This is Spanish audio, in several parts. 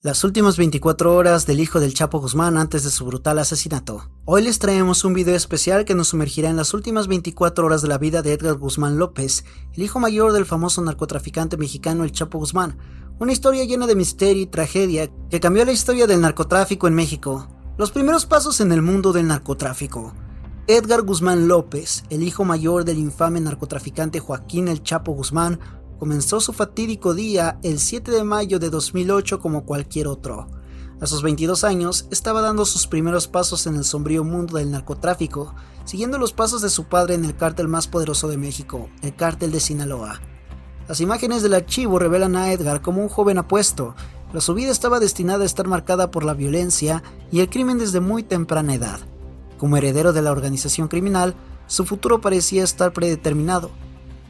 Las últimas 24 horas del hijo del Chapo Guzmán antes de su brutal asesinato. Hoy les traemos un video especial que nos sumergirá en las últimas 24 horas de la vida de Edgar Guzmán López, el hijo mayor del famoso narcotraficante mexicano el Chapo Guzmán. Una historia llena de misterio y tragedia que cambió la historia del narcotráfico en México. Los primeros pasos en el mundo del narcotráfico. Edgar Guzmán López, el hijo mayor del infame narcotraficante Joaquín el Chapo Guzmán, comenzó su fatídico día el 7 de mayo de 2008 como cualquier otro. A sus 22 años, estaba dando sus primeros pasos en el sombrío mundo del narcotráfico, siguiendo los pasos de su padre en el cártel más poderoso de México, el cártel de Sinaloa. Las imágenes del archivo revelan a Edgar como un joven apuesto, pero su vida estaba destinada a estar marcada por la violencia y el crimen desde muy temprana edad. Como heredero de la organización criminal, su futuro parecía estar predeterminado.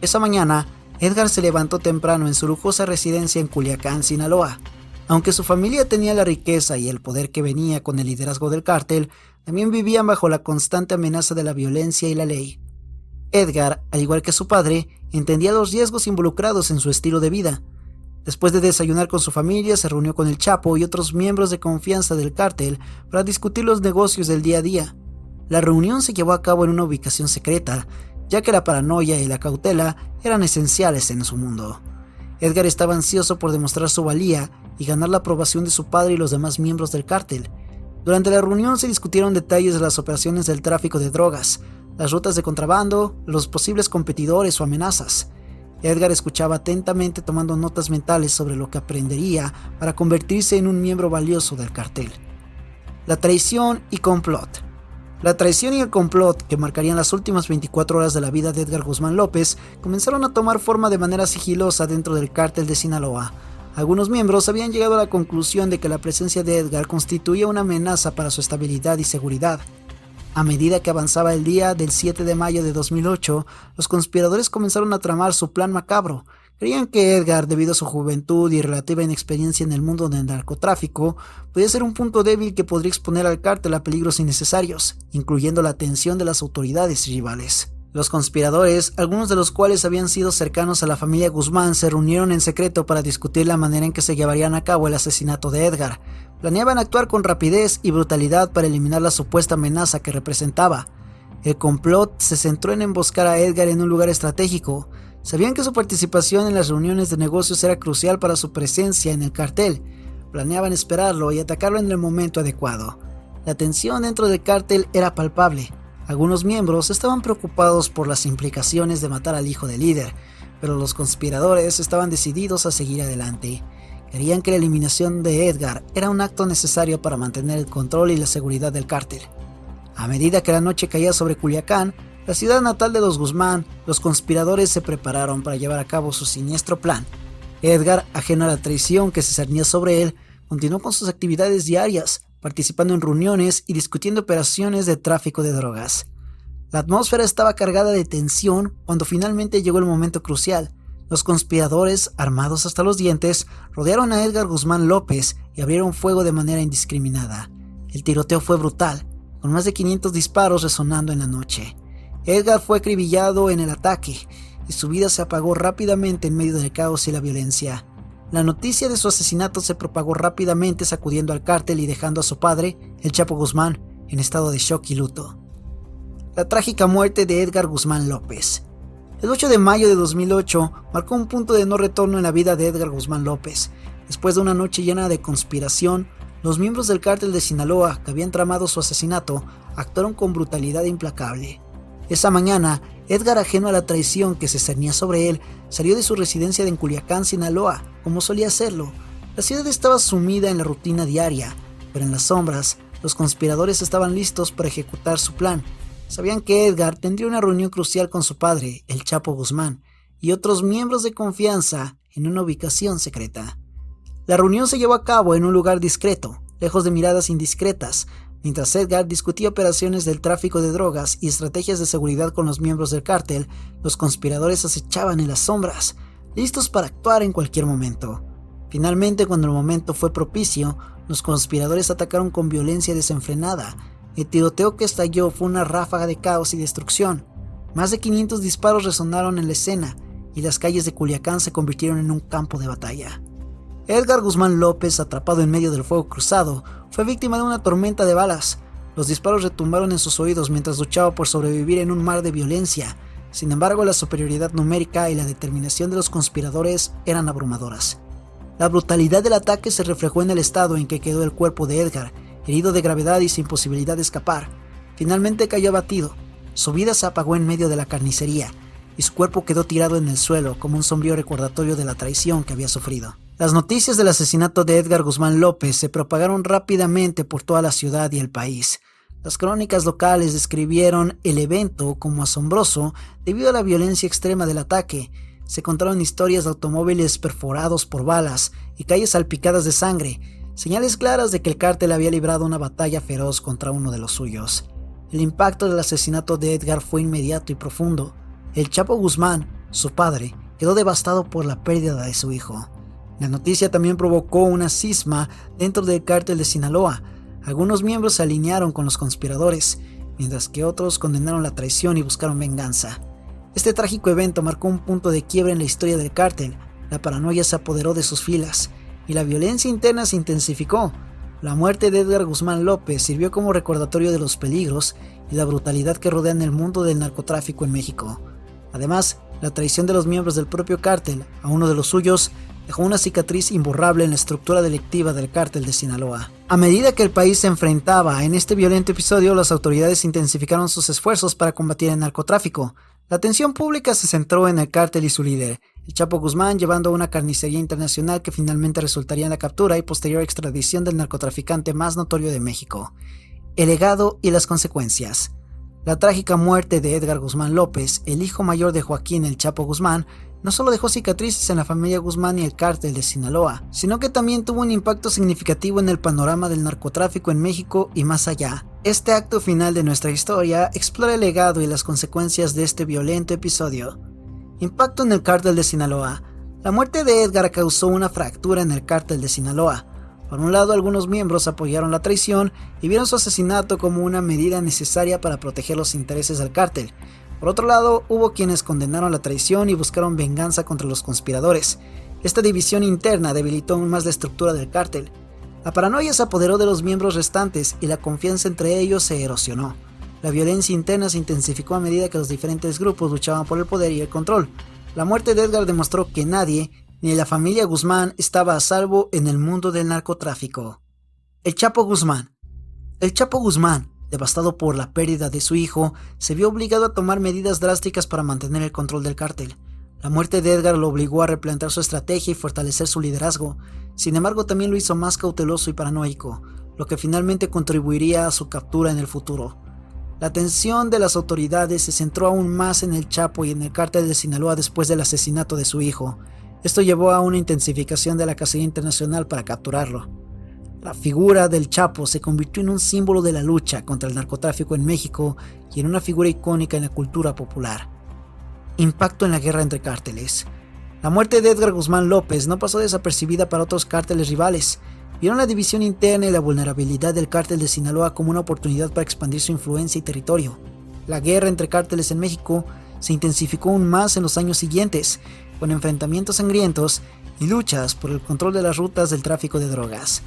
Esa mañana, Edgar se levantó temprano en su lujosa residencia en Culiacán, Sinaloa. Aunque su familia tenía la riqueza y el poder que venía con el liderazgo del cártel, también vivían bajo la constante amenaza de la violencia y la ley. Edgar, al igual que su padre, entendía los riesgos involucrados en su estilo de vida. Después de desayunar con su familia, se reunió con el Chapo y otros miembros de confianza del cártel para discutir los negocios del día a día. La reunión se llevó a cabo en una ubicación secreta, ya que la paranoia y la cautela eran esenciales en su mundo. Edgar estaba ansioso por demostrar su valía y ganar la aprobación de su padre y los demás miembros del cártel. Durante la reunión se discutieron detalles de las operaciones del tráfico de drogas, las rutas de contrabando, los posibles competidores o amenazas. Edgar escuchaba atentamente tomando notas mentales sobre lo que aprendería para convertirse en un miembro valioso del cártel. La traición y complot. La traición y el complot, que marcarían las últimas 24 horas de la vida de Edgar Guzmán López, comenzaron a tomar forma de manera sigilosa dentro del cártel de Sinaloa. Algunos miembros habían llegado a la conclusión de que la presencia de Edgar constituía una amenaza para su estabilidad y seguridad. A medida que avanzaba el día del 7 de mayo de 2008, los conspiradores comenzaron a tramar su plan macabro. Creían que Edgar, debido a su juventud y relativa inexperiencia en el mundo del narcotráfico, podía ser un punto débil que podría exponer al cártel a peligros innecesarios, incluyendo la atención de las autoridades rivales. Los conspiradores, algunos de los cuales habían sido cercanos a la familia Guzmán, se reunieron en secreto para discutir la manera en que se llevarían a cabo el asesinato de Edgar. Planeaban actuar con rapidez y brutalidad para eliminar la supuesta amenaza que representaba. El complot se centró en emboscar a Edgar en un lugar estratégico. Sabían que su participación en las reuniones de negocios era crucial para su presencia en el cartel. Planeaban esperarlo y atacarlo en el momento adecuado. La tensión dentro del cártel era palpable. Algunos miembros estaban preocupados por las implicaciones de matar al hijo del líder, pero los conspiradores estaban decididos a seguir adelante. Creían que la eliminación de Edgar era un acto necesario para mantener el control y la seguridad del cártel. A medida que la noche caía sobre Culiacán, la ciudad natal de los Guzmán, los conspiradores se prepararon para llevar a cabo su siniestro plan. Edgar, ajeno a la traición que se cernía sobre él, continuó con sus actividades diarias, participando en reuniones y discutiendo operaciones de tráfico de drogas. La atmósfera estaba cargada de tensión cuando finalmente llegó el momento crucial. Los conspiradores, armados hasta los dientes, rodearon a Edgar Guzmán López y abrieron fuego de manera indiscriminada. El tiroteo fue brutal, con más de 500 disparos resonando en la noche. Edgar fue acribillado en el ataque y su vida se apagó rápidamente en medio del caos y la violencia. La noticia de su asesinato se propagó rápidamente, sacudiendo al cártel y dejando a su padre, el Chapo Guzmán, en estado de shock y luto. La trágica muerte de Edgar Guzmán López. El 8 de mayo de 2008 marcó un punto de no retorno en la vida de Edgar Guzmán López. Después de una noche llena de conspiración, los miembros del cártel de Sinaloa, que habían tramado su asesinato, actuaron con brutalidad implacable. Esa mañana, Edgar, ajeno a la traición que se cernía sobre él, salió de su residencia en Culiacán, Sinaloa, como solía hacerlo. La ciudad estaba sumida en la rutina diaria, pero en las sombras, los conspiradores estaban listos para ejecutar su plan. Sabían que Edgar tendría una reunión crucial con su padre, el Chapo Guzmán, y otros miembros de confianza en una ubicación secreta. La reunión se llevó a cabo en un lugar discreto, lejos de miradas indiscretas, mientras Edgar discutía operaciones del tráfico de drogas y estrategias de seguridad con los miembros del cártel. Los conspiradores acechaban en las sombras, listos para actuar en cualquier momento. Finalmente, cuando el momento fue propicio, los conspiradores atacaron con violencia desenfrenada. El tiroteo que estalló fue una ráfaga de caos y destrucción. Más de 500 disparos resonaron en la escena y las calles de Culiacán se convirtieron en un campo de batalla. Edgar Guzmán López, atrapado en medio del fuego cruzado, fue víctima de una tormenta de balas. Los disparos retumbaron en sus oídos mientras luchaba por sobrevivir en un mar de violencia. Sin embargo, la superioridad numérica y la determinación de los conspiradores eran abrumadoras. La brutalidad del ataque se reflejó en el estado en que quedó el cuerpo de Edgar, herido de gravedad y sin posibilidad de escapar. Finalmente cayó abatido. Su vida se apagó en medio de la carnicería, y su cuerpo quedó tirado en el suelo como un sombrío recordatorio de la traición que había sufrido. Las noticias del asesinato de Edgar Guzmán López se propagaron rápidamente por toda la ciudad y el país. Las crónicas locales describieron el evento como asombroso debido a la violencia extrema del ataque. Se contaron historias de automóviles perforados por balas y calles salpicadas de sangre, señales claras de que el cártel había librado una batalla feroz contra uno de los suyos. El impacto del asesinato de Edgar fue inmediato y profundo. El Chapo Guzmán, su padre, quedó devastado por la pérdida de su hijo. La noticia también provocó una cisma dentro del cártel de Sinaloa. Algunos miembros se alinearon con los conspiradores, mientras que otros condenaron la traición y buscaron venganza. Este trágico evento marcó un punto de quiebre en la historia del cártel. La paranoia se apoderó de sus filas y la violencia interna se intensificó. La muerte de Edgar Guzmán López sirvió como recordatorio de los peligros y la brutalidad que rodean el mundo del narcotráfico en México. Además, la traición de los miembros del propio cártel a uno de los suyos dejó una cicatriz imborrable en la estructura delictiva del cártel de Sinaloa. A medida que el país se enfrentaba en este violento episodio, las autoridades intensificaron sus esfuerzos para combatir el narcotráfico. La atención pública se centró en el cártel y su líder, el Chapo Guzmán, llevando a una carnicería internacional que finalmente resultaría en la captura y posterior extradición del narcotraficante más notorio de México. El legado y las consecuencias. La trágica muerte de Edgar Guzmán López, el hijo mayor de Joaquín el Chapo Guzmán, no solo dejó cicatrices en la familia Guzmán y el cártel de Sinaloa, sino que también tuvo un impacto significativo en el panorama del narcotráfico en México y más allá. Este acto final de nuestra historia explora el legado y las consecuencias de este violento episodio. Impacto en el cártel de Sinaloa. La muerte de Edgar causó una fractura en el cártel de Sinaloa. Por un lado, algunos miembros apoyaron la traición y vieron su asesinato como una medida necesaria para proteger los intereses del cártel. Por otro lado, hubo quienes condenaron la traición y buscaron venganza contra los conspiradores. Esta división interna debilitó aún más la estructura del cártel. La paranoia se apoderó de los miembros restantes y la confianza entre ellos se erosionó. La violencia interna se intensificó a medida que los diferentes grupos luchaban por el poder y el control. La muerte de Edgar demostró que nadie, ni la familia Guzmán, estaba a salvo en el mundo del narcotráfico. El Chapo Guzmán. El Chapo Guzmán, devastado por la pérdida de su hijo, se vio obligado a tomar medidas drásticas para mantener el control del cártel. La muerte de Edgar lo obligó a replantear su estrategia y fortalecer su liderazgo. Sin embargo, también lo hizo más cauteloso y paranoico, lo que finalmente contribuiría a su captura en el futuro. La atención de las autoridades se centró aún más en el Chapo y en el cártel de Sinaloa después del asesinato de su hijo. Esto llevó a una intensificación de la cacería internacional para capturarlo. La figura del Chapo se convirtió en un símbolo de la lucha contra el narcotráfico en México y en una figura icónica en la cultura popular. Impacto en la guerra entre cárteles. La muerte de Edgar Guzmán López no pasó desapercibida para otros cárteles rivales. Vieron la división interna y la vulnerabilidad del cártel de Sinaloa como una oportunidad para expandir su influencia y territorio. La guerra entre cárteles en México se intensificó aún más en los años siguientes, con enfrentamientos sangrientos y luchas por el control de las rutas del tráfico de drogas.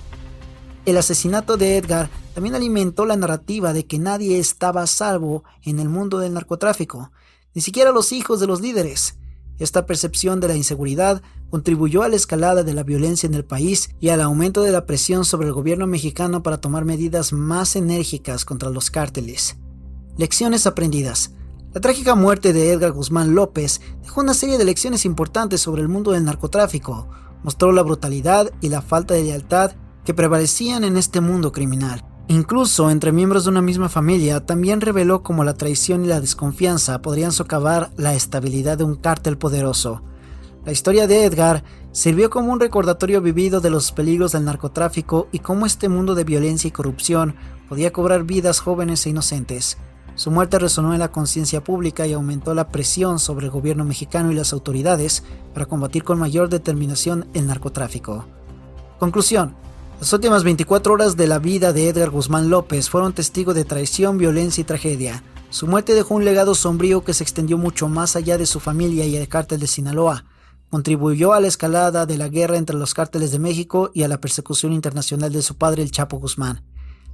El asesinato de Edgar también alimentó la narrativa de que nadie estaba a salvo en el mundo del narcotráfico, ni siquiera los hijos de los líderes. Esta percepción de la inseguridad contribuyó a la escalada de la violencia en el país y al aumento de la presión sobre el gobierno mexicano para tomar medidas más enérgicas contra los cárteles. Lecciones aprendidas. La trágica muerte de Edgar Guzmán López dejó una serie de lecciones importantes sobre el mundo del narcotráfico. Mostró la brutalidad y la falta de lealtad que prevalecían en este mundo criminal. Incluso entre miembros de una misma familia, también reveló cómo la traición y la desconfianza podrían socavar la estabilidad de un cártel poderoso. La historia de Edgar sirvió como un recordatorio vivido de los peligros del narcotráfico y cómo este mundo de violencia y corrupción podía cobrar vidas jóvenes e inocentes. Su muerte resonó en la conciencia pública y aumentó la presión sobre el gobierno mexicano y las autoridades para combatir con mayor determinación el narcotráfico. Conclusión. Las últimas 24 horas de la vida de Edgar Guzmán López fueron testigo de traición, violencia y tragedia. Su muerte dejó un legado sombrío que se extendió mucho más allá de su familia y el cártel de Sinaloa. contribuyó a la escalada de la guerra entre los cárteles de México y a la persecución internacional de su padre, el Chapo Guzmán.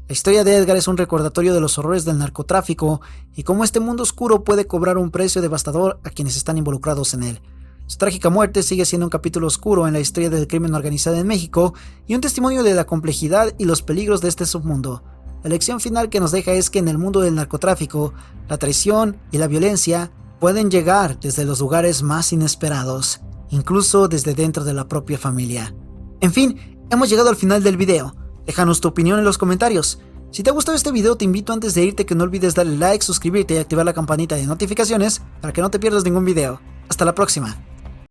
La historia de Edgar es un recordatorio de los horrores del narcotráfico y cómo este mundo oscuro puede cobrar un precio devastador a quienes están involucrados en él. Su trágica muerte sigue siendo un capítulo oscuro en la historia del crimen organizado en México y un testimonio de la complejidad y los peligros de este submundo. La lección final que nos deja es que en el mundo del narcotráfico, la traición y la violencia pueden llegar desde los lugares más inesperados, incluso desde dentro de la propia familia. En fin, hemos llegado al final del video. Déjanos tu opinión en los comentarios. Si te ha gustado este video, te invito antes de irte que no olvides darle like, suscribirte y activar la campanita de notificaciones para que no te pierdas ningún video. Hasta la próxima.